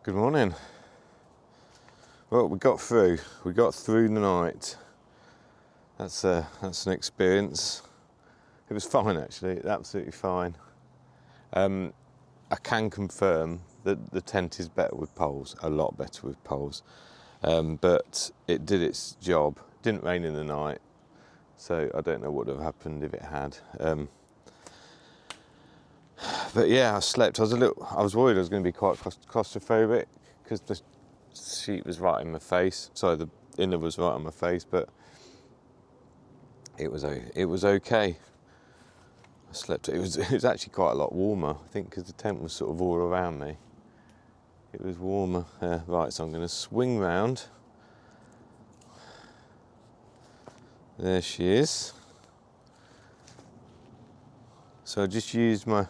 Good morning. Well, we got through the night. That's an experience. It was fine actually, absolutely fine. I can confirm that the tent is better with poles, a lot better with poles. But it did its job. It didn't rain in the night, so I don't know what would have happened if it had. But yeah, I slept. I was worried I was going to be quite claustrophobic because the sheet was right in my face. Sorry, the inner was right on my face, but it was okay. I slept. It was actually quite a lot warmer, I think, because the tent was sort of all around me. It was warmer. Right, so I'm going to swing round. There she is. So I just used my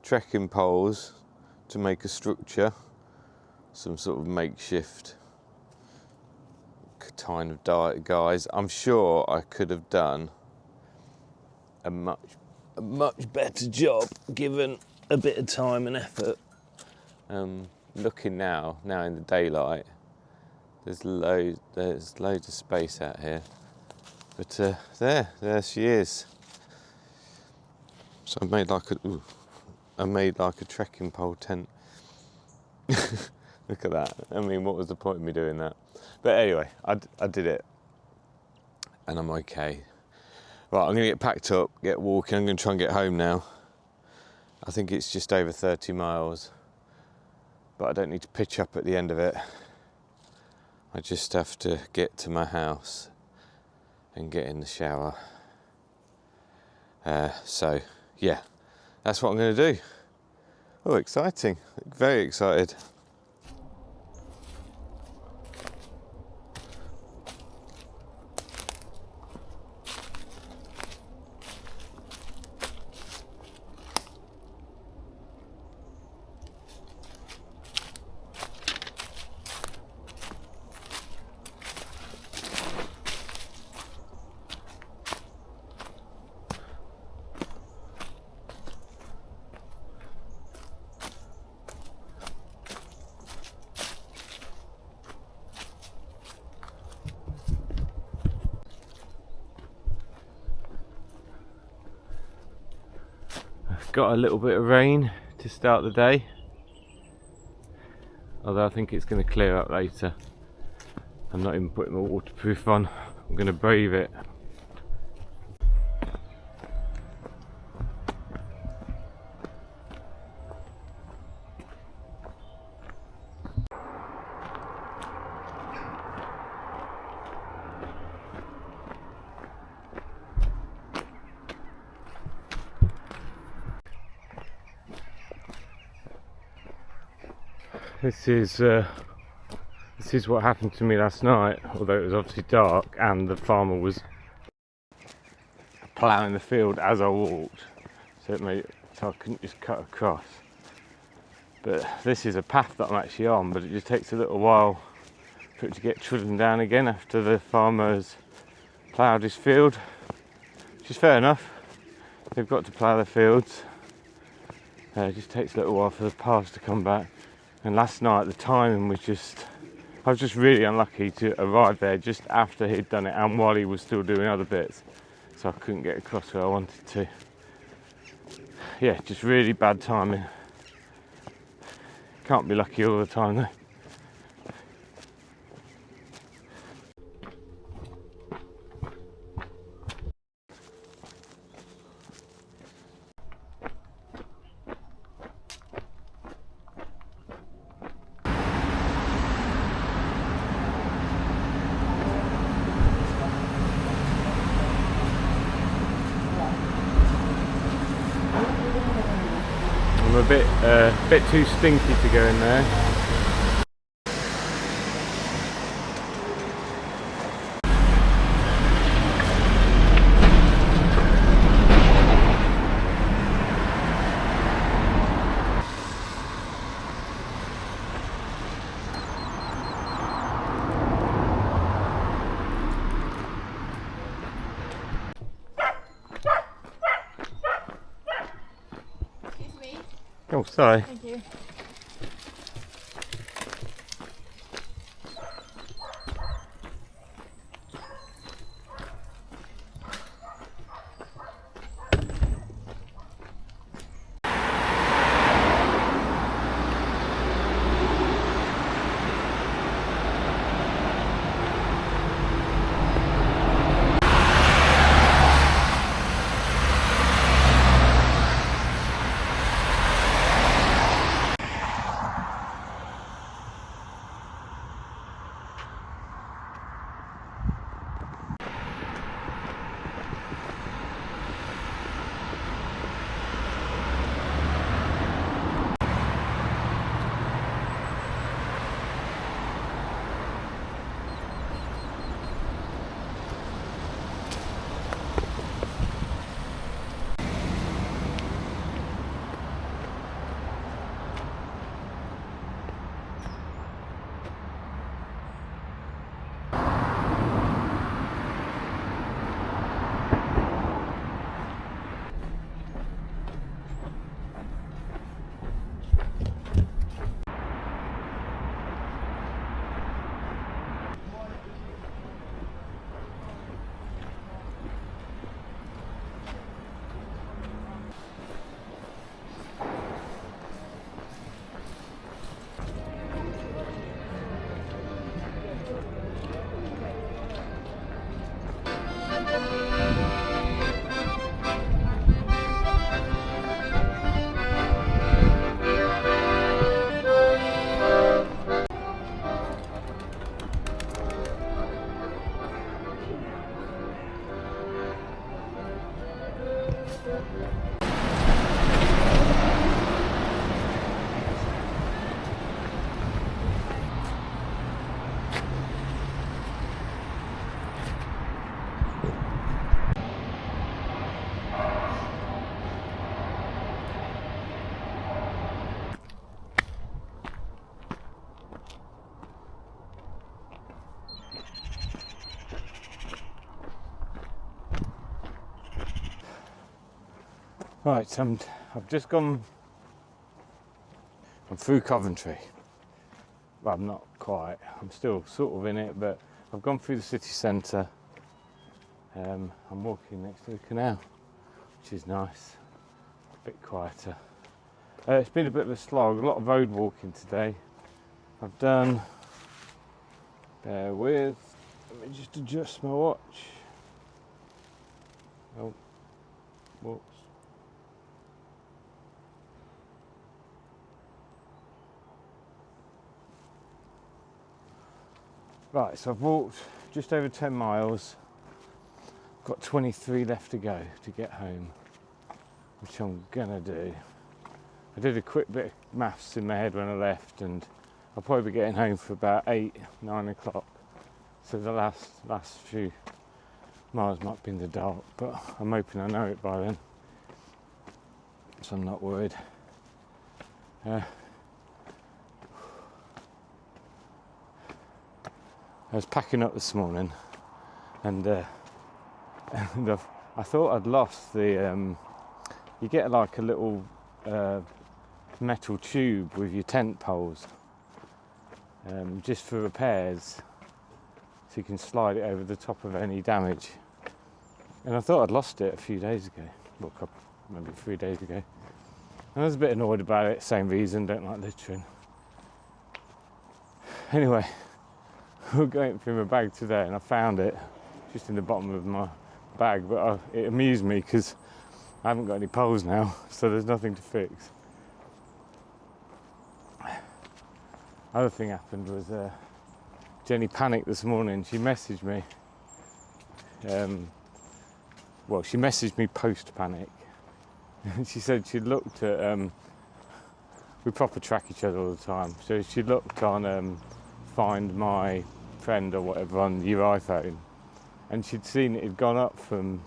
trekking poles to make a structure, some sort of makeshift kind of diet, guys. I'm sure I could have done a much better job given a bit of time and effort. Looking now in the daylight, there's loads of space out here, but there she is. So I made like a trekking pole tent. Look at that. I mean, what was the point of me doing that? But anyway, I did it, and I'm okay. Right, I'm gonna get packed up, get walking. I'm gonna try and get home now. I think it's just over 30 miles, but I don't need to pitch up at the end of it. I just have to get to my house and get in the shower. So yeah, that's what I'm gonna do. Oh, exciting, very excited. Got a little bit of rain to start the day, although I think it's going to clear up later. I'm not even putting my waterproof on, I'm going to brave it. This is what happened to me last night, although it was obviously dark and the farmer was ploughing the field as I walked, so I couldn't just cut across. But this is a path that I'm actually on, but it just takes a little while for it to get trodden down again after the farmer has ploughed his field, which is fair enough. They've got to plough their fields. It just takes a little while for the paths to come back. And last night the timing was I was just really unlucky to arrive there just after he'd done it and while he was still doing other bits, so I couldn't get across where I wanted to. Yeah, just really bad timing. Can't be lucky all the time though. I'm a bit too stinky to go in there. Oh, sorry. Thank you. Right, I've just gone. I'm through Coventry. Well, I'm not quite. I'm still sort of in it, but I've gone through the city centre. I'm walking next to the canal, which is nice. A bit quieter. It's been a bit of a slog. A lot of road walking today. I've done. Bear with. Let me just adjust my watch. Oh, whoops. Right, so I've walked just over 10 miles, got 23 left to go to get home, which I'm gonna do. I did a quick bit of maths in my head when I left, and I'll probably be getting home for about 8, 9 o'clock. So the last few miles might be in the dark, but I'm hoping I know it by then, so I'm not worried. I was packing up this morning, and I thought I'd lost the. You get like a little metal tube with your tent poles, just for repairs, so you can slide it over the top of any damage. And I thought I'd lost it a few days ago, well, maybe 3 days ago. And I was a bit annoyed about it. Same reason, don't like littering. Anyway. We're going through my bag today, and I found it just in the bottom of my bag, but it amused me because I haven't got any poles now, so there's nothing to fix. Other thing happened was Jenny panicked this morning. She messaged me. She messaged me post panic. She said she looked at. We proper track each other all the time, so she looked on. Find my friend or whatever on your iPhone, and she'd seen it had gone up from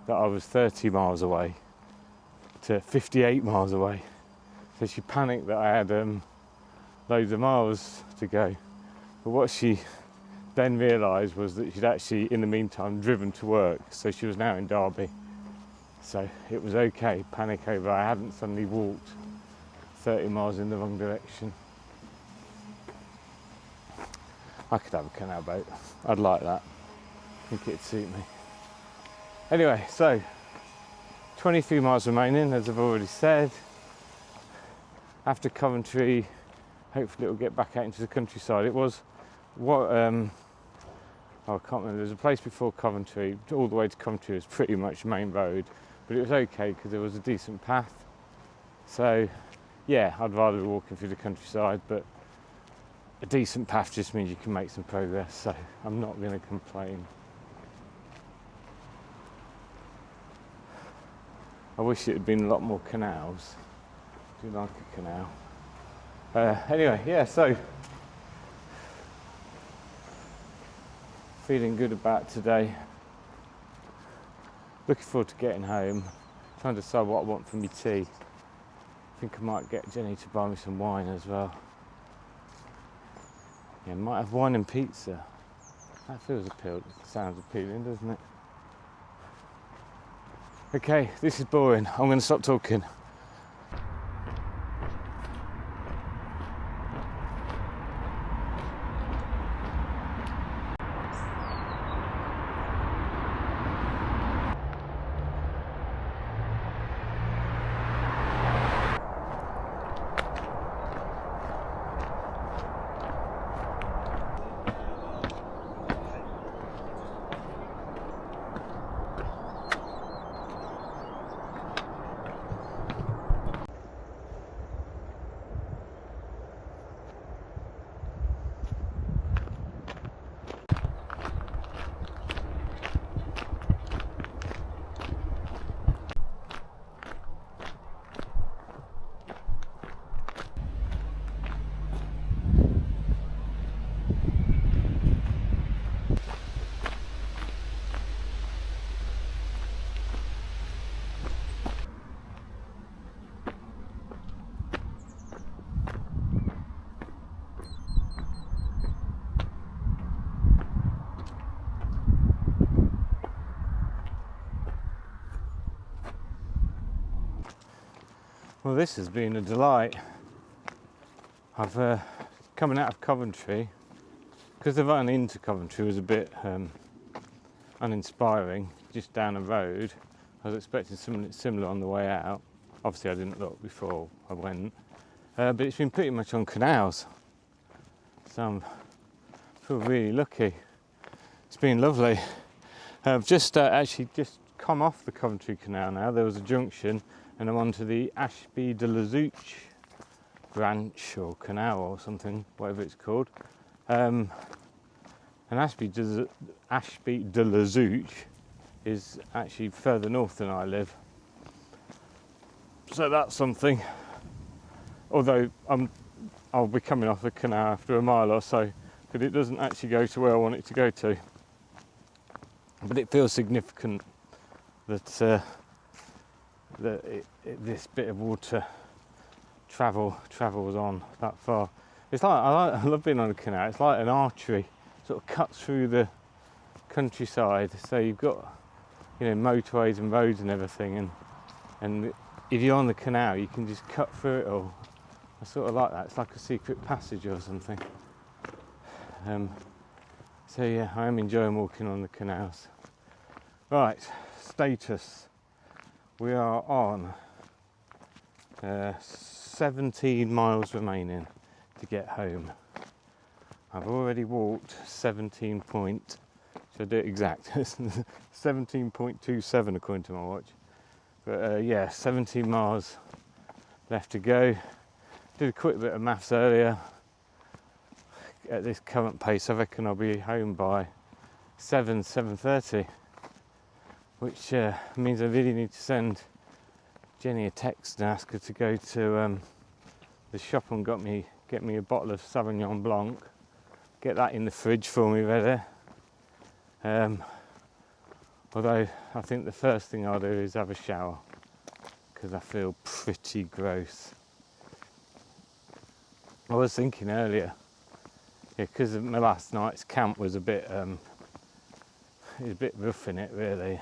that I was 30 miles away to 58 miles away, so she panicked that I had loads of miles to go. But what she then realised was that she'd actually in the meantime driven to work, so she was now in Derby, so it was okay. Panic over I hadn't suddenly walked 30 miles in the wrong direction. I could have a canal boat. I'd like that. I think it'd suit me. Anyway, so 23 miles remaining, as I've already said. After Coventry, hopefully it'll get back out into the countryside. It was what I can't remember. There's a place before Coventry. All the way to Coventry was pretty much main road, but it was okay because there was a decent path. So yeah, I'd rather be walking through the countryside, but a decent path just means you can make some progress, so I'm not going to complain. I wish it had been a lot more canals. I do like a canal. Anyway, yeah, so feeling good about today. Looking forward to getting home. Trying to decide what I want for my tea. I think I might get Jenny to buy me some wine as well. Yeah, might have wine and pizza. That sounds appealing, doesn't it? Okay, this is boring. I'm going to stop talking. Well, this has been a delight. I've coming out of Coventry, because the run into Coventry was a bit uninspiring, just down the road. I was expecting something similar on the way out. Obviously I didn't look before I went, but it's been pretty much on canals, so I feel really lucky. It's been lovely. I've just actually just come off the Coventry Canal now. There was a junction and I'm onto the Ashby de la Zouch branch or canal or something, whatever it's called. And Ashby de la Zouch is actually further north than I live. So that's something. Although I'll be coming off the canal after a mile or so, but it doesn't actually go to where I want it to go to. But it feels significant that this bit of water travels on that far. It's like I love being on a canal. It's like an artery, sort of cuts through the countryside. So you've got, you know, motorways and roads and everything, and if you're on the canal, you can just cut through it all. I sort of like that. It's like a secret passage or something. So yeah, I am enjoying walking on the canals. Right, status. We are on 17 miles remaining to get home. I've already walked 17 point, should I do it exact? 17.27 according to my watch. But yeah, 17 miles left to go. Did a quick bit of maths earlier. At this current pace, I reckon I'll be home by 7:30, which means I really need to send Jenny a text and ask her to go to the shop and get me a bottle of Sauvignon Blanc, get that in the fridge for me ready. Although I think the first thing I'll do is have a shower, because I feel pretty gross. I was thinking earlier, because my last night's camp was a bit rough in it really,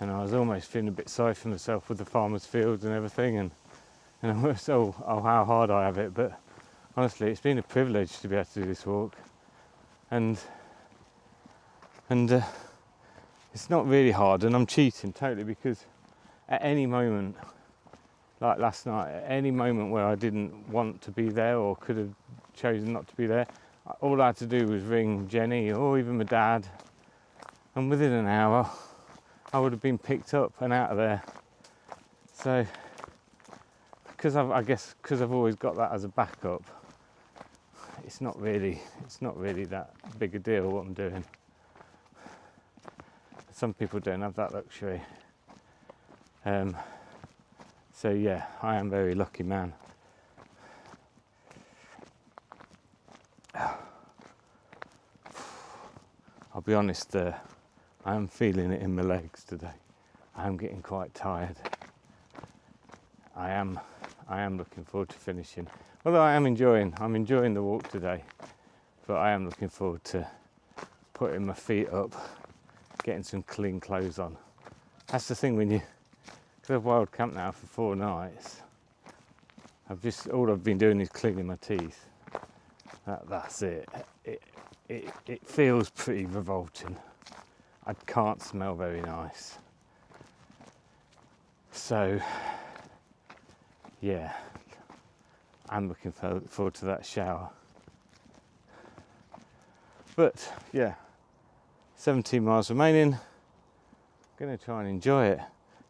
and I was almost feeling a bit sorry for myself with the farmers' fields and everything, and I was so how hard I have it. But honestly, it's been a privilege to be able to do this walk, and it's not really hard, and I'm cheating totally, because at any moment, like last night, at any moment where I didn't want to be there or could have chosen not to be there, all I had to do was ring Jenny or even my dad, and within an hour I would have been picked up and out of there. So because I've always got that as a backup, it's not really that big a deal what I'm doing. Some people don't have that luxury. So yeah, I am a very lucky man. I'll be honest, I am feeling it in my legs today. I am getting quite tired. I am looking forward to finishing. Although I'm enjoying the walk today, but I am looking forward to putting my feet up, getting some clean clothes on. That's the thing when because I've wild camped now for 4 nights. All I've been doing is cleaning my teeth. That's it. It feels pretty revolting. I can't smell very nice. So yeah, I'm looking forward to that shower. But yeah, 17 miles remaining. Going to try and enjoy it.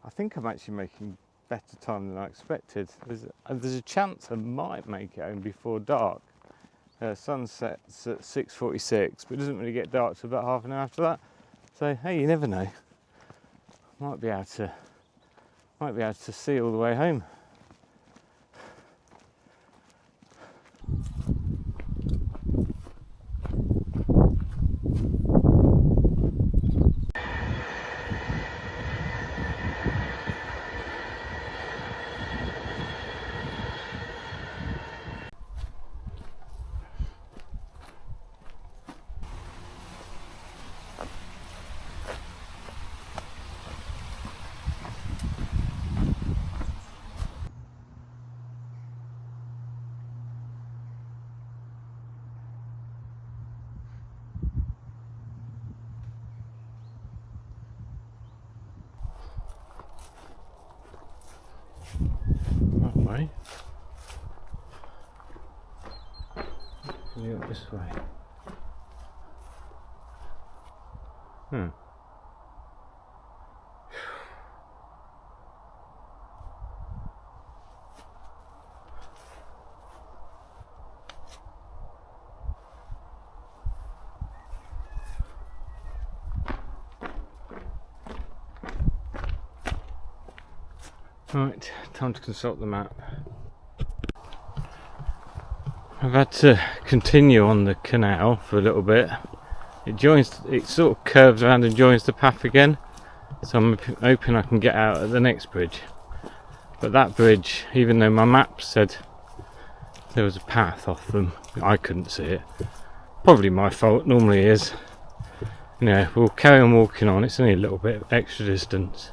I think I'm actually making better time than I expected. There's a chance I might make it home before dark. Sun sets at 6:46, but it doesn't really get dark till about half an hour after that. So hey, you never know. Might be able to see all the way home. Continue up this way. Right, time to consult the map. I've had to continue on the canal for a little bit. It sort of curves around and joins the path again, so I'm hoping I can get out at the next bridge. But that bridge, even though my map said there was a path off them, I couldn't see it. Probably my fault, normally is. Yeah, we'll carry on walking on, it's only a little bit of extra distance.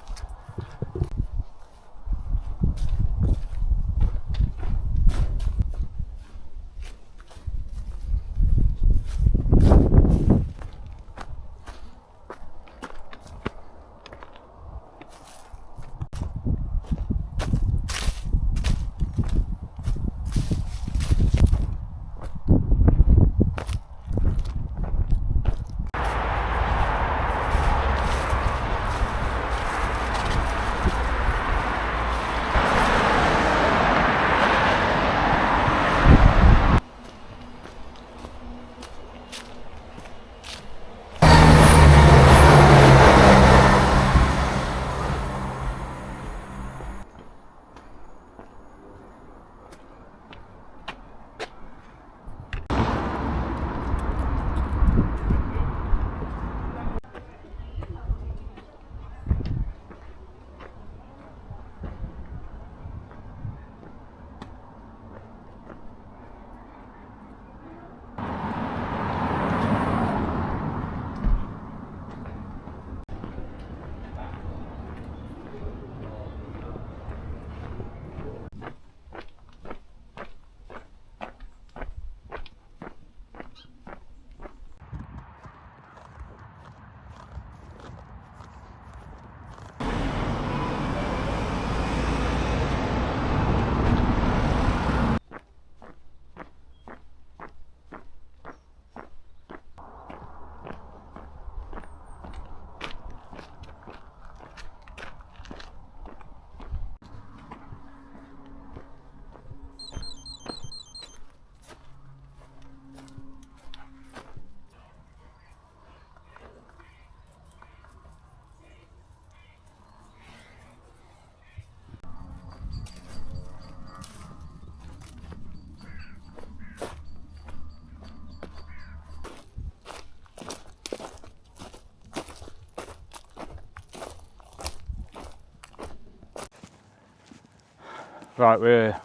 Right, we're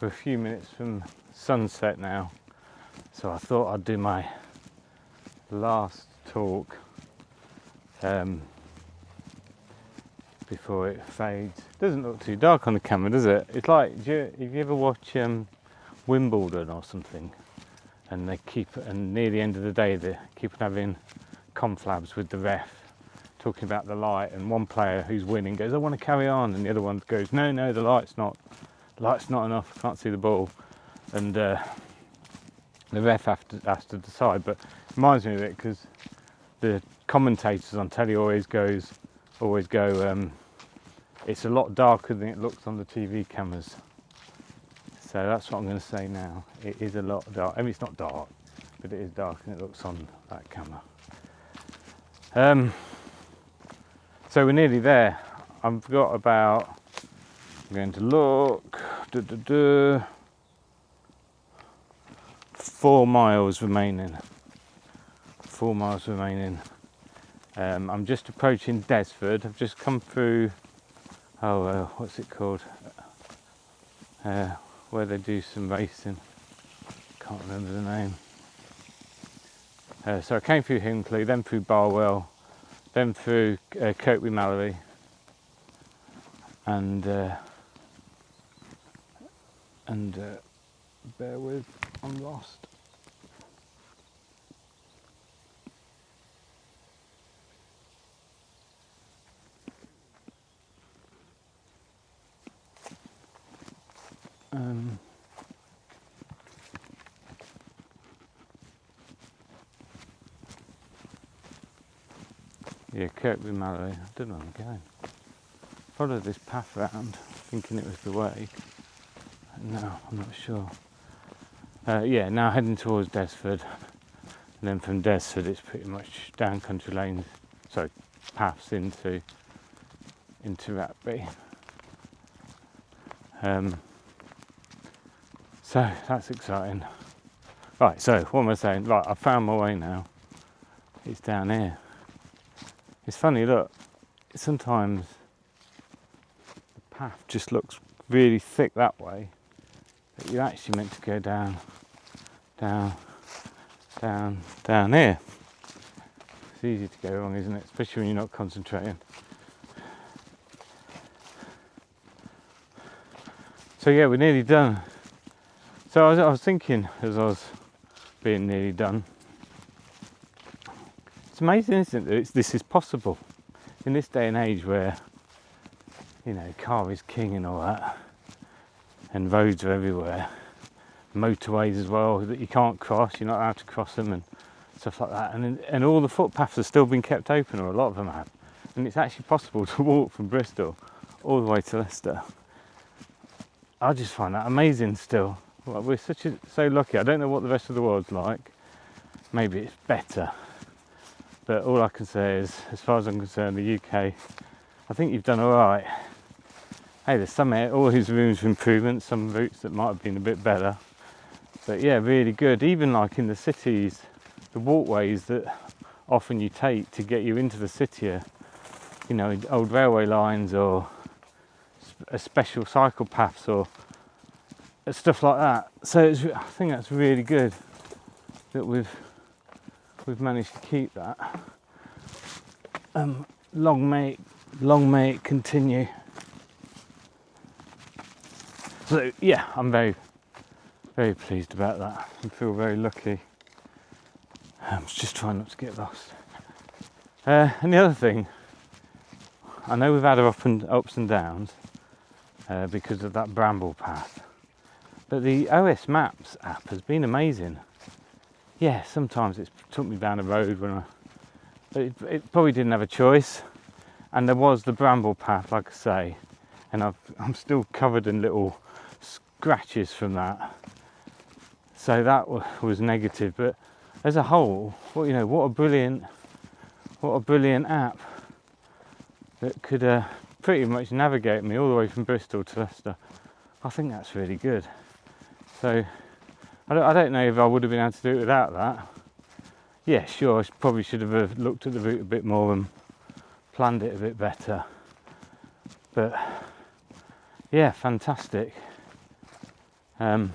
a few minutes from sunset now, so I thought I'd do my last talk before it fades. It doesn't look too dark on the camera, does it? It's like, if you ever watch Wimbledon or something, and near the end of the day they keep having conflabs with the ref, talking about the light, and one player who's winning goes, I want to carry on, and the other one goes, no, the light's not enough, I can't see the ball, and the ref has to decide. But it reminds me of it because the commentators on telly always go, it's a lot darker than it looks on the TV cameras. So that's what I'm going to say now. It is a lot dark. I mean, it's not dark, but it is darker than it looks on that camera. So we're nearly there. I've got about, I'm going to look, 4 miles remaining. 4 miles remaining. I'm just approaching Desford. I've just come through, what's it called? Where they do some racing. Can't remember the name. So I came through Hinckley, then through Barwell, then through Coatway Mallory, and bear with, I'm lost. Yeah, Kirkby Mallory. I don't know where I'm going. Followed this path round, thinking it was the way. No, I'm not sure. Yeah, now heading towards Desford. And then from Desford it's pretty much down country lanes, sorry, paths into Ratby. So that's exciting. Right, so what am I saying? Right, I found my way now. It's down here. It's funny, look, sometimes the path just looks really thick that way, but you're actually meant to go down here. It's easy to go wrong, isn't it? Especially when you're not concentrating. So yeah, we're nearly done. So I was thinking as I was being nearly done, it's amazing, isn't it, that this is possible in this day and age where, you know, car is king and all that, and roads are everywhere, motorways as well that you can't cross, you're not allowed to cross them and stuff like that, and all the footpaths have still been kept open, or a lot of them have, and it's actually possible to walk from Bristol all the way to Leicester. I just find that amazing still. Well, we're so lucky. I don't know what the rest of the world's like. Maybe it's better. But all I can say is, as far as I'm concerned, the UK, I think you've done all right. Hey, there's always room for improvement, some routes that might have been a bit better. But yeah, really good. Even like in the cities, the walkways that often you take to get you into the city are, you know, old railway lines or special cycle paths or stuff like that. So I think that's really good that we've managed to keep that. Long may it continue. So yeah, I'm very, very pleased about that. I feel very lucky. I'm just trying not to get lost. And the other thing, I know we've had our ups and downs because of that bramble path, but the OS Maps app has been amazing. Yeah, sometimes it's took me down a road but it probably didn't have a choice, and there was the bramble path, like I say, and I'm still covered in little scratches from that. So that was negative, but as a whole, what a brilliant app that could pretty much navigate me all the way from Bristol to Leicester. I think that's really good. So I don't know if I would have been able to do it without that. Yeah, sure, I probably should have looked at the route a bit more and planned it a bit better. But yeah, fantastic. Yeah,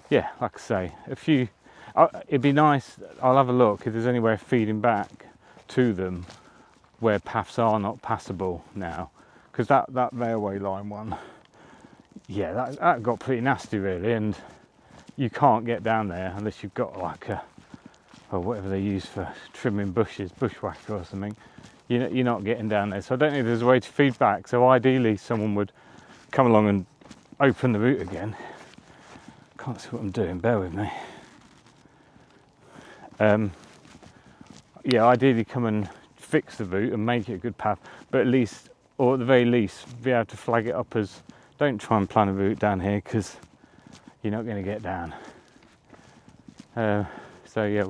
like I say, it'd be nice, I'll have a look if there's anywhere feeding back to them where paths are not passable now, because that railway line one, yeah, that got pretty nasty really, and you can't get down there unless you've got like or whatever they use for trimming bushes, bushwhacker or something. You're not getting down there, so I don't know if there's a way to feed back. So ideally someone would come along and open the route again. Can't see what I'm doing, bear with me. Yeah, ideally come and fix the route and make it a good path, but at least, or at the very least, be able to flag it up as, don't try and plan a route down here because you're not going to get down. So yeah,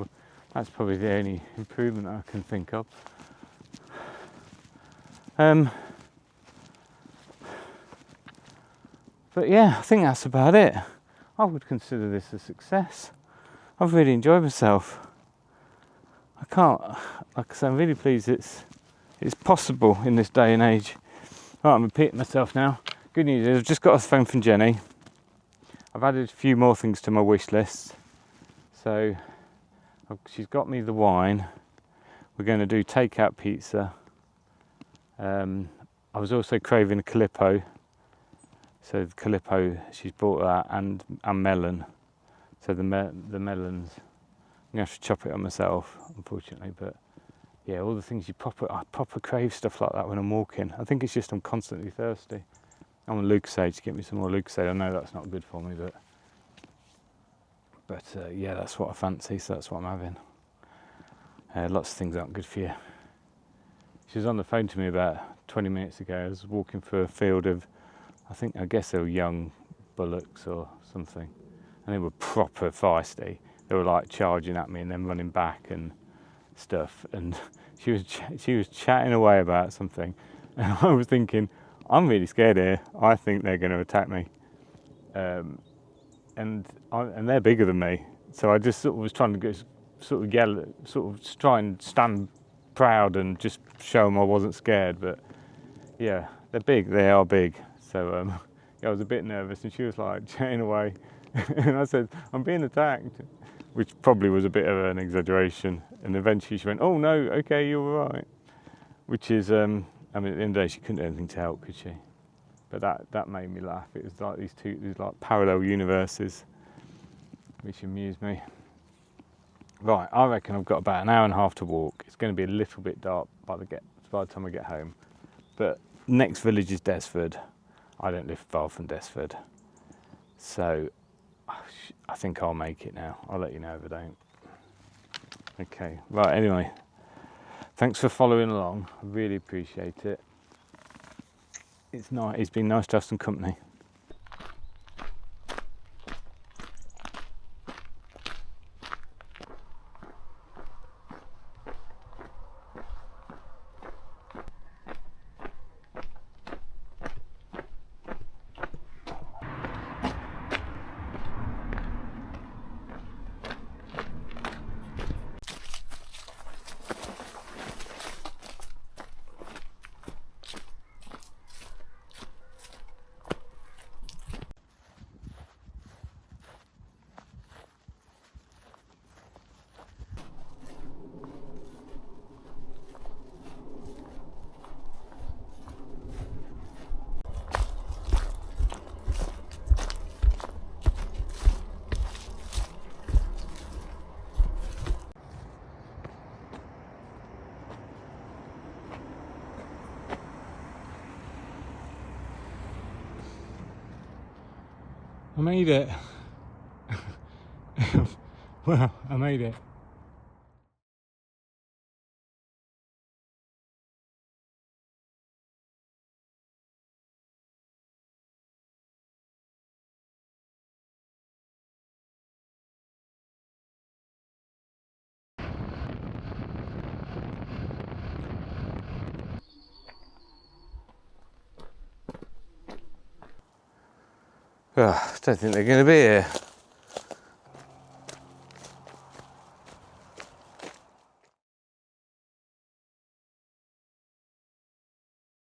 that's probably the only improvement I can think of. But yeah, I think that's about it. I would consider this a success. I've really enjoyed myself. Like I say, I'm really pleased it's possible in this day and age. Right, I'm repeating myself now. Good news is I've just got a phone from Jenny. I've added a few more things to my wish list. So she's got me the wine. We're going to do takeout pizza. I was also craving a Calippo. So the Calippo, she's bought that, and melon. So the melons, I'm going to have to chop it on myself, unfortunately. But yeah, all the things I proper crave stuff like that when I'm walking. I think it's just I'm constantly thirsty. I'm on Lucasade to get me some more Lucasade. I know that's not good for me, but yeah, that's what I fancy, so that's what I'm having. Lots of things aren't good for you. She was on the phone to me about 20 minutes ago. I was walking through a field of, I guess they were young bullocks or something, and they were proper feisty. They were like charging at me and then running back and stuff. And she was chatting away about something, and I was thinking, I'm really scared here. I think they're going to attack me, and they're bigger than me. So I just sort of was trying to sort of yell, sort of try and stand proud and just show them I wasn't scared. But yeah, they're big. They are big. So yeah, I was a bit nervous, and she was like chatting away, and I said, I'm being attacked, which probably was a bit of an exaggeration. And eventually she went, oh no, okay, you're all right. Which is, I mean, at the end of the day, she couldn't do anything to help, could she? But that made me laugh. It was like these like parallel universes, which amused me. Right, I reckon I've got about an hour and a half to walk. It's going to be a little bit dark by the time I get home. But next village is Desford. I don't live far from Desford. So I think I'll make it now. I'll let you know if I don't. Okay, right, anyway. Thanks for following along. I really appreciate it. It's nice. It's been nice to have some company. I made it. Well, I made it. I don't think they're going to be here.